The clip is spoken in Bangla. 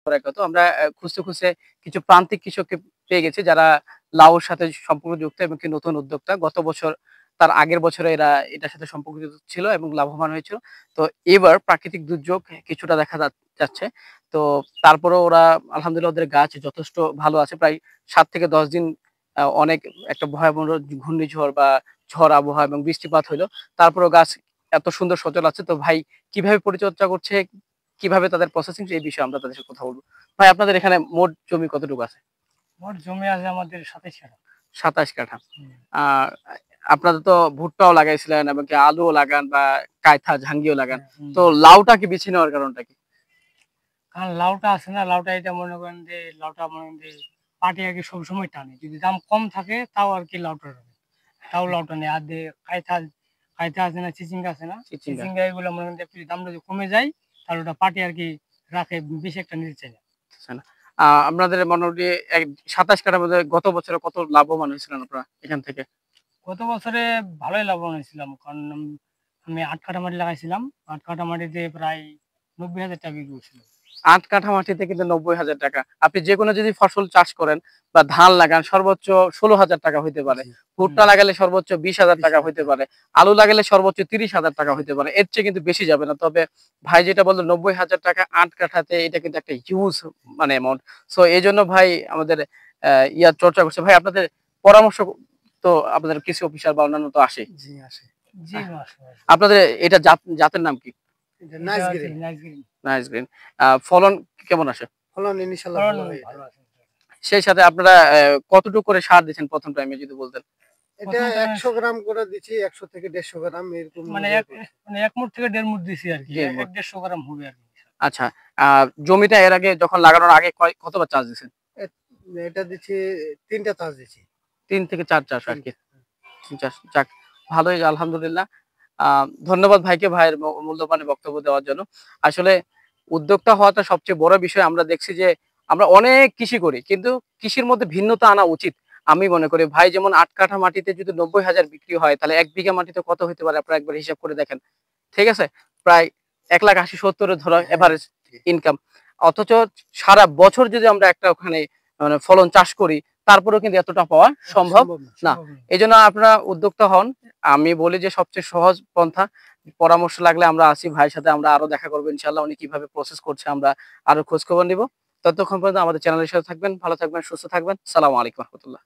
তো আমরা খুঁজতে খুঁজতে কিছু প্রান্তিক কৃষককে পেয়ে গেছি যারা লাউর সাথে সম্পর্কযুক্ত এবং কি নতুন উদ্যোক্তা। গত বছর তার আগের বছরে এরা এটার সাথে সম্পর্কযুক্ত ছিল এবং লাভবান হয়েছিল। তো এবার প্রাকৃতিক দুর্যোগ কিছুটা দেখা যাচ্ছে। তো তারপরেও ওরা আলহামদুলিল্লাহ ওদের গাছ যথেষ্ট ভালো আছে। প্রায় ৭ থেকে ১০ দিন অনেক একটা ভয়াবহ ঘূর্ণিঝড় বা ঝড় আবহাওয়া এবং বৃষ্টিপাত হইলো। তারপরেও গাছ এত সুন্দর সচল আছে। তো ভাই কিভাবে পরিচর্যা করছে, কিভাবে তাদের প্রসেসিং এই বিষয়ে আমরা তাদের সাথে কথা বলবো। ভাই আপনাদের এখানে মোট জমি কতটুকু আছে? মোট জমি আছে আমাদের ২৭ কাঠা। ২৭ কাঠা। আর আপনাদের তো ভুট্টাও লাগাইছিলেন এবং কি আলুও লাগান বা কায়থা ঝাঙ্গিও লাগান। তো লাউটা কি বেছে নেওয়ার কারণটা কি? কারণ লাউটা আছে না, লাউটা এটা মনে করেন যে লাউটা মনে করেন যে পার্টি আর কি সবসময় টানে। যদি দাম কম থাকে তাও আর কি লাউটা টানে। তাও লাউটা নেই। আর যে কায়থা কায়থা আছে না, চিচিঙ্গা আছে না, চিচিঙ্গা। চিচিঙ্গা এগুলো মনে করেন যে একটু দামটা যদি কমে যায় তাহলে ওটা পার্টি আর কি রাখে, বেশি একটা নিতে চায় না। আচ্ছা না। আপনাদের মোটামুটি ২৭ কাঠার মধ্যে গত বছরে কত লাভবান হয়েছিলেন আপনারা এখান থেকে? গত বছরে ভালোই লাভবান হয়েছিলাম। কারণ আমি ৮ কাঠা মাটি লাগাইছিলাম। ৮ কাঠা মাটিতে প্রায় ৯০,০০০ টাকা বিক্রি করছিলাম। ৮ কাঠা মাটিতে কিন্তু ৯০,০০০ টাকা। আপনি যেকোনো যদি ফসল চাষ করেন বা ধান লাগান সর্বোচ্চ ১৬,০০০ টাকা হইতে পারে। ভুট্টা লাগালে সর্বোচ্চ ২০,০০০ টাকা হইতে পারে। আলু লাগালে সর্বোচ্চ ৩০,০০০ টাকা হইতে পারে। এর চেয়ে কিন্তু বেশি যাবে না। তবে ভাই যেটা বলল ৯০,০০০ টাকা ৮ কাঠাতে এটা কিন্তু একটা হিউজ মানে অ্যামাউন্ট। সো এজন্য ভাই আমাদের চর্চা করছে। ভাই আপনাদের পরামর্শ তো আপনাদের কৃষি অফিসার বা অন্যান্য তো আসে। জি আসে। জি আসে। আপনাদের এটা জাতের নাম কি? এটা nice green. Nice green. Nice green. ফলন কেমন আসে? ফলন ইনশাআল্লাহ ভালো হয়। ভালো আছে। সেই সাথে আপনারা কতটুকু করে সার দিচ্ছেন ১ম টাইমে যদি বলতেন? এটা ১০০ গ্রাম করে দিচ্ছি, ১০০ থেকে ১৫০ গ্রাম এরকম। মানে ১ মুঠ থেকে ১.৫ মুঠ দিছি আরকি। ১-১৫০ গ্রাম হবে আরকি। আচ্ছা। জমিটা এর আগে যখন লাগানোর আগে কতবার চাষ দিছেন? এটা দিচ্ছি ৩ টা চাষ দিচ্ছি। ৩ থেকে ৪ চাষ আরকি। যাক ভালোই আলহামদুলিল্লাহ। আ ধন্যবাদ ভাইকে ভাইয়ের মূল্যবান বক্তব্য দেওয়ার জন্য। আসলে উদ্যোক্তা হওয়াটা সবচেয়ে বড় বিষয়। আমরা দেখছি যে আমরা অনেক কৃষি করি। কিন্তু কৃষির মধ্যে ভিন্নতা আনা উচিত। আমি মনে করি ভাই যেমন ৮ কাঠা মাটিতে যদি ৯০,০০০ বিক্রি হয় তাহলে ১ বিঘা মাটিতে কত হইতে পারে আপনারা একবার হিসাব করে দেখেন। ঠিক আছে? প্রায় ১,৮০,৭০ এর ধরো এভারেজ ইনকাম। অথচ সারা বছর যদি আমরা একটা ওখানে মানে ফলন চাষ করি তারপরেও কিন্তু এতটা পাওয়া সম্ভব না। এজন্য আপনারা উদ্যোক্তা হন। আমি বলি যে সবচেয়ে সহজ পন্থা। পরামর্শ লাগলে আমরা আছি ভাইয়ের সাথে আমরা আরো দেখা করব ইনশাআল্লাহ। উনি কিভাবে প্রসেস করছে আমরা আরো খোঁজ খবর নিব। ততক্ষণ পর্যন্ত আমাদের চ্যানেলের সাথে থাকবেন, ভালো থাকবেন, সুস্থ থাকবেন। সালামু আলাইকুম ওয়া রাহমাতুল্লাহ।